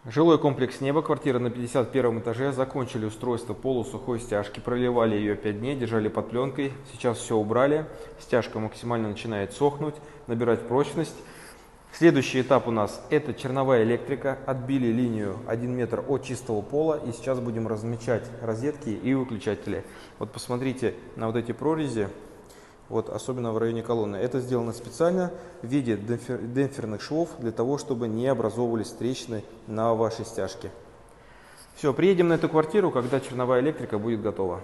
Жилой комплекс «Небо», квартира на 51 этаже. Закончили устройство полусухой стяжки, проливали ее 5 дней, держали под пленкой. Сейчас все убрали, стяжка максимально начинает сохнуть, набирать прочность. Следующий этап у нас это черновая электрика. Отбили линию 1 метр от чистого пола и сейчас будем размечать розетки и выключатели. Вот посмотрите на вот эти прорези. Вот, особенно в районе колонны. Это сделано специально в виде демпферных швов, для того, чтобы не образовывались трещины на вашей стяжке. Все, приедем на эту квартиру, когда черновая электрика будет готова.